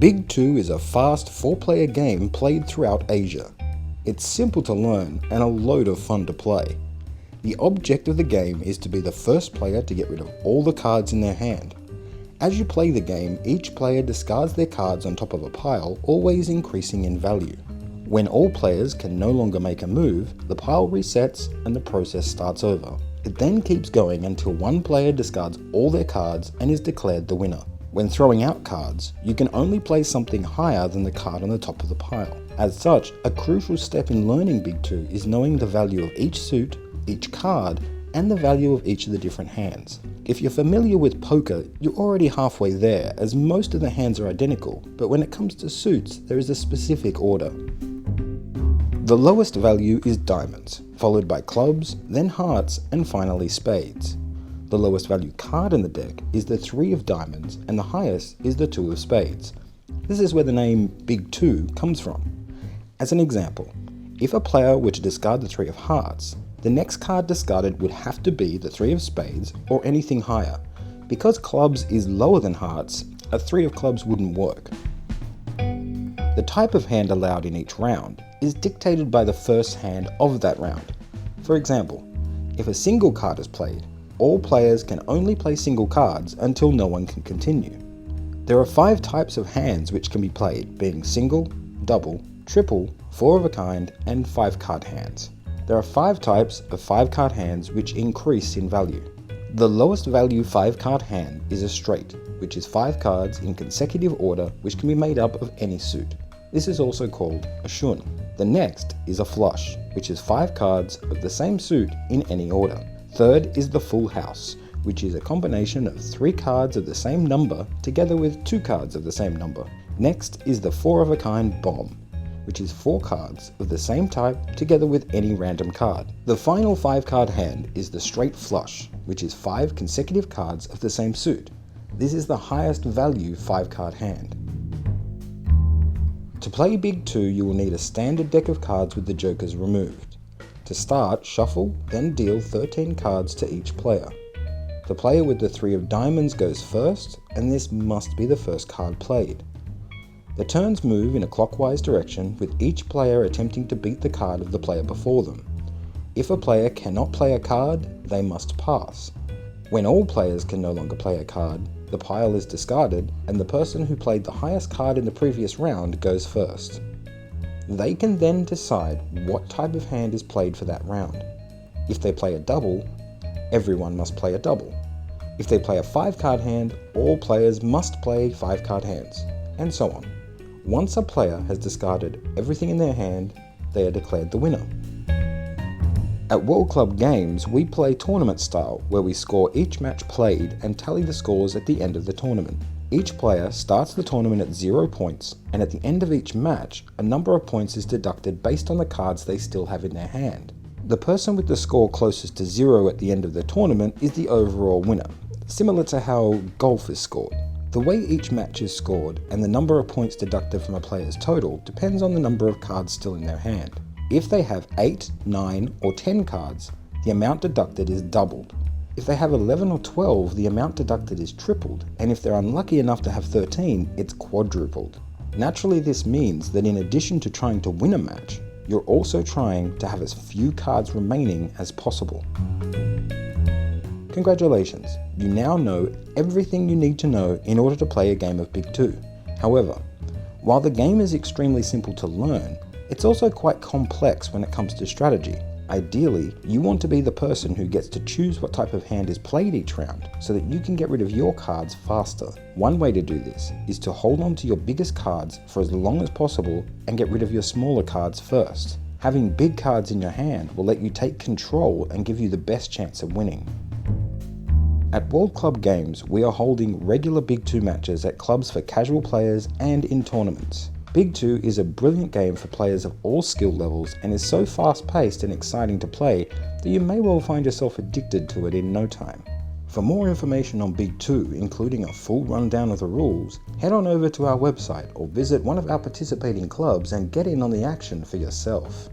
Big 2 is a fast 4-player game played throughout Asia. It's simple to learn and a load of fun to play. The object of the game is to be the first player to get rid of all the cards in their hand. As you play the game, each player discards their cards on top of a pile, always increasing in value. When all players can no longer make a move, the pile resets and the process starts over. It then keeps going until one player discards all their cards and is declared the winner. When throwing out cards, you can only play something higher than the card on the top of the pile. As such, a crucial step in learning Big 2 is knowing the value of each suit, each card, and the value of each of the different hands. If you're familiar with poker, you're already halfway there, as most of the hands are identical, but when it comes to suits, there is a specific order. The lowest value is diamonds, followed by clubs, then hearts, and finally spades. The lowest value card in the deck is the 3 of diamonds, and the highest is the 2 of spades. This is where the name Big 2 comes from. As an example, if a player were to discard the 3 of hearts, the next card discarded would have to be the 3 of spades or anything higher. Because clubs is lower than hearts, a 3 of clubs wouldn't work. The type of hand allowed in each round is dictated by the first hand of that round. For example, if a single card is played, all players can only play single cards until no one can continue. There are 5 types of hands which can be played, being single, double, triple, 4 of a kind, and 5-card hands. There are 5 types of 5-card hands which increase in value. The lowest value 5-card hand is a straight, which is 5 cards in consecutive order which can be made up of any suit. This is also called a shun. The next is a flush, which is 5 cards of the same suit in any order. Third is the full house, which is a combination of 3 cards of the same number together with 2 cards of the same number. Next is the 4 of a kind bomb, which is 4 cards of the same type together with any random card. The final 5-card hand is the straight flush, which is 5 consecutive cards of the same suit. This is the highest value 5-card hand. To play Big 2, you will need a standard deck of cards with the jokers removed. To start, shuffle, then deal 13 cards to each player. The player with the 3 of diamonds goes first, and this must be the first card played. The turns move in a clockwise direction, with each player attempting to beat the card of the player before them. If a player cannot play a card, they must pass. When all players can no longer play a card, the pile is discarded, and the person who played the highest card in the previous round goes first. They can then decide what type of hand is played for that round. If they play a double, everyone must play a double. If they play a 5-card hand, all players must play 5-card hands, and so on. Once a player has discarded everything in their hand, they are declared the winner. At World Club Games, we play tournament style, where we score each match played and tally the scores at the end of the tournament. Each player starts the tournament at 0 points, and at the end of each match, a number of points is deducted based on the cards they still have in their hand. The person with the score closest to 0 at the end of the tournament is the overall winner, similar to how golf is scored. The way each match is scored and the number of points deducted from a player's total depends on the number of cards still in their hand. If they have 8, 9, or 10 cards, the amount deducted is doubled. If they have 11 or 12, the amount deducted is tripled, and if they're unlucky enough to have 13, it's quadrupled. Naturally, this means that in addition to trying to win a match, you're also trying to have as few cards remaining as possible. Congratulations, you now know everything you need to know in order to play a game of Big 2. However, while the game is extremely simple to learn, it's also quite complex when it comes to strategy. Ideally, you want to be the person who gets to choose what type of hand is played each round, so that you can get rid of your cards faster. One way to do this is to hold on to your biggest cards for as long as possible and get rid of your smaller cards first. Having big cards in your hand will let you take control and give you the best chance of winning. At World Club Games, we are holding regular Big 2 matches at clubs for casual players and in tournaments. Big 2 is a brilliant game for players of all skill levels and is so fast-paced and exciting to play that you may well find yourself addicted to it in no time. For more information on Big 2, including a full rundown of the rules, head on over to our website or visit one of our participating clubs and get in on the action for yourself.